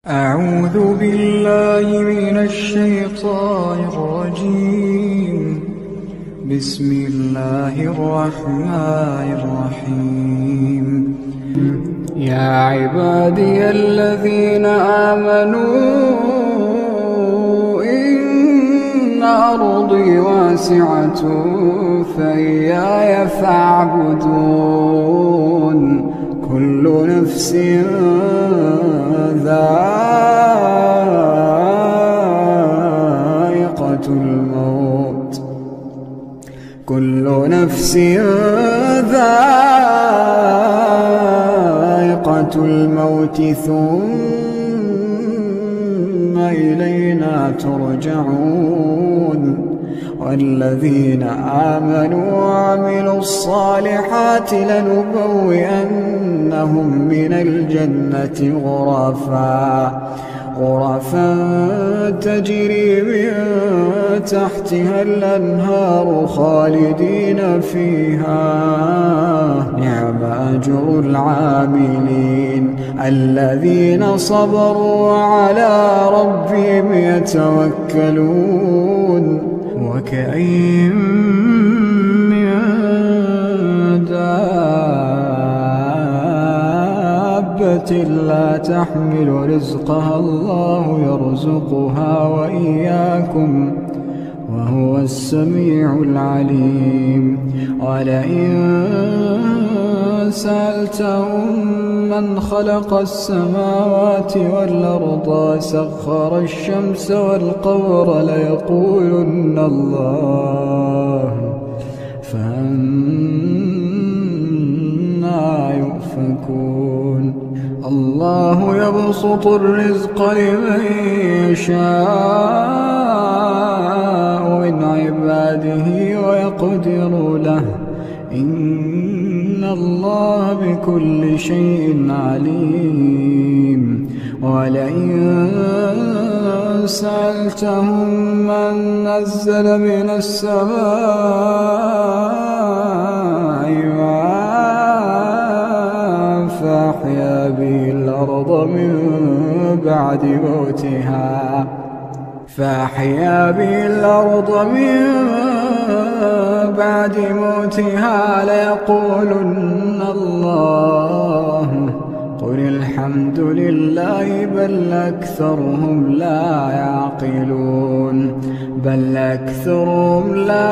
أعوذ بالله من الشيطان الرجيم. بسم الله الرحمن الرحيم. يا عبادي الذين آمنوا إن أرضي واسعة فإياي فاعبدون. كل نفس ذائقة الموت، كل نفس ذائقة الموت ثم إلينا ترجعون. والذين آمنوا وعملوا الصالحات لنبوئنهم من الجنة غرفا تجري من تحتها الأنهار خالدين فيها. نعم أجر العاملين الذين صبروا وعلى ربهم يتوكلون. وكأين من دابة لا تحمل رزقها الله يرزقها وإياكم وهو السميع العليم. ولئن سألتهم من خلق السماوات والأرض سخر الشمس والقمر ليقولن الله، فأنى يؤفكون. الله يبسط الرزق لمن يشاء من عباده ويقدر له، إن الله بكل شيء عليم. ولئن سألتهم من نزل من السماء ماء فأحيا به الأرض من بعد موتها ليقولن الله. قل الحمد لله بل أكثرهم لا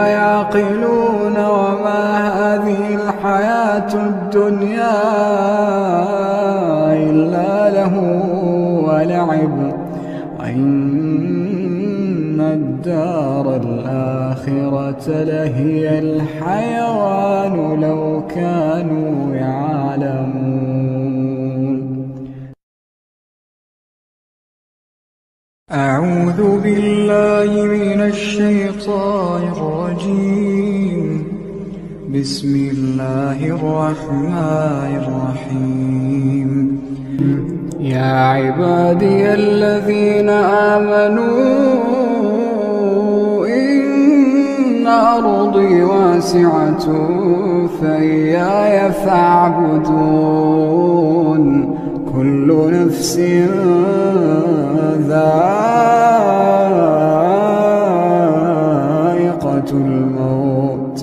يعقلون. وما هذه الحياة الدنيا إلا له ولعب، وإن الدار الآخرة لهي الحيوان لو كانوا يعلمون. أعوذ بالله من الشيطان الرجيم. بسم الله الرحمن الرحيم. يا عبادي الذين آمنوا إن أرضي واسعة فإياي فاعبدون. كل نفس ذائقة الموت،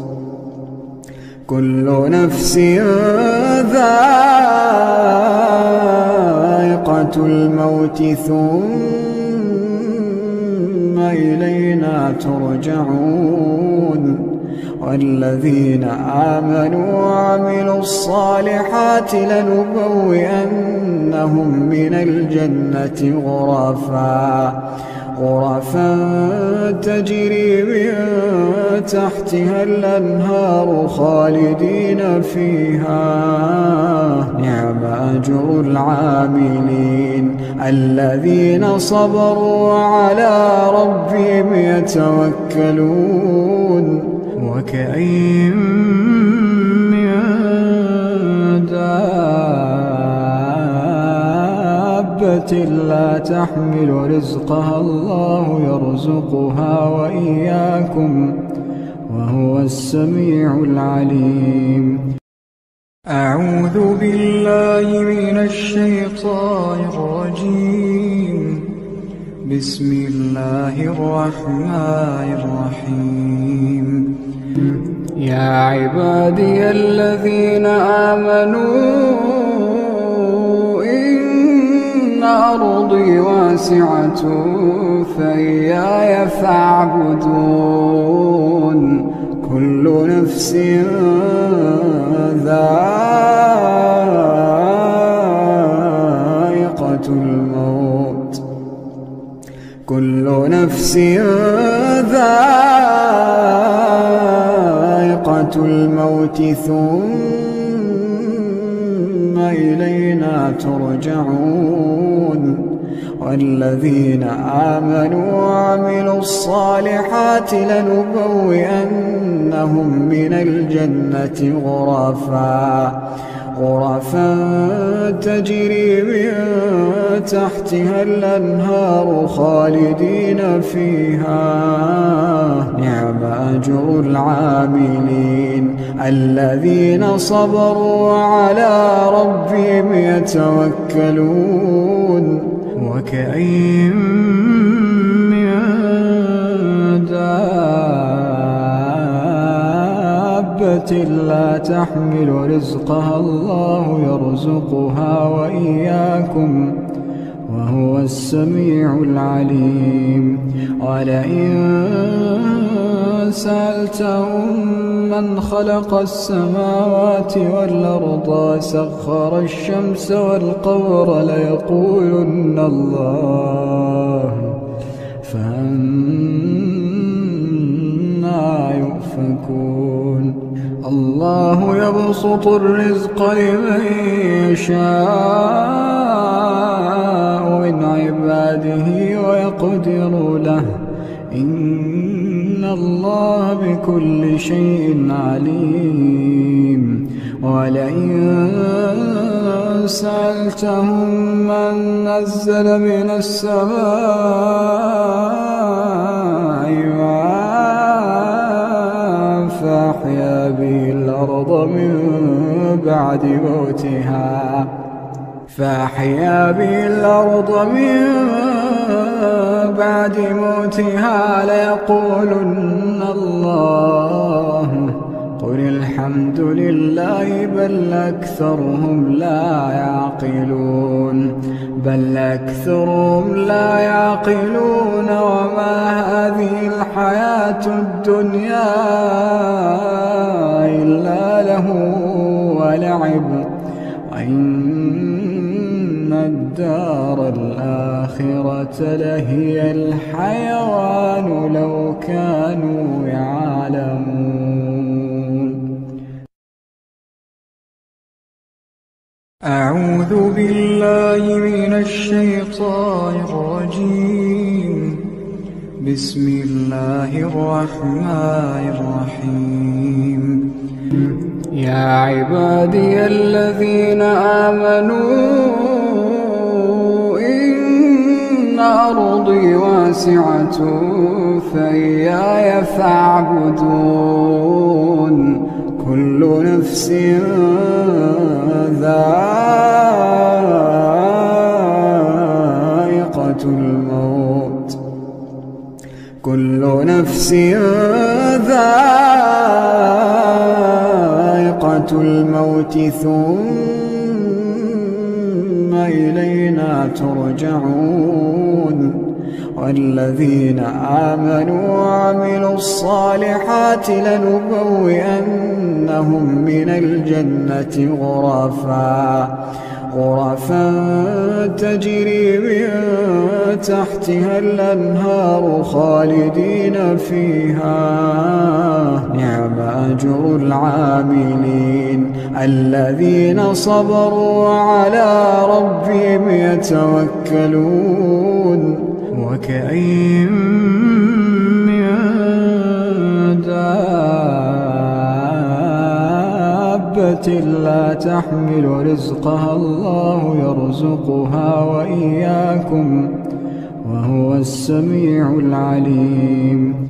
كل نفس ذائقة الموت ثم إلينا ترجعون. والذين آمنوا وعملوا الصالحات لنبوئنهم من الجنة غرفا تجري من تحتها الأنهار خالدين فيها. نعم أجر العاملين الذين صبروا وعلى ربهم يتوكلون. وكأين من دابة لا تحمل رزقها الله يرزقها وإياكم وهو السميع العليم. أعوذ بالله من الشيطان الرجيم. بسم الله الرحمن الرحيم يا عبادي الذين آمنوا إن أرضي واسعة فإياي فاعبدون كل نفس ذائقة الموت كل نفس ذائقة الموت ثم إلينا ترجعون والذين آمنوا وعملوا الصالحات لنبوئنهم من الجنة غرفا تجري من تحتها الأنهار خالدين فيها نعم أجر العاملين الذين صبروا على ربهم يتوكلون وكأين من دابة لا تحمل رزقها الله يرزقها وإياكم وهو السميع العليم ولئن سألتهم من خلق السماوات والأرض وسخر الشمس والقمر ليقولن الله فأنى يؤفكون الله يبسط الرزق لمن يشاء من عباده ويقدر له إن الله بكل شيء عليم ولئن سألتهم من نزل من السماء ماء فأحيا به الأرض من بعد موتها ليقولن الله قل الحمد لله بل أكثرهم لا يعقلون وما هذه الحياة الدنيا إلا له ولعب وإن الدار الآخرة لهي الحيوان لو كانوا يعلمون. أعوذ بالله من الشيطان الرجيم. بسم الله الرحمن الرحيم. يا عبادي الذين آمنوا إن أرضي واسعة فإياي فاعبدون كل نفس ذائقة الموت كل نفس ذائقة الموت ثم إلينا ترجعون والذين آمنوا وعملوا الصالحات لنبوئنهم من الجنة غرفا تجري من تحتها الأنهار خالدين فيها نعم أجر العاملين الذين صبروا على ربهم يتوكلون وكأين من دابة لا تحمل رزقها الله يرزقها وإياكم وهو السميع العليم.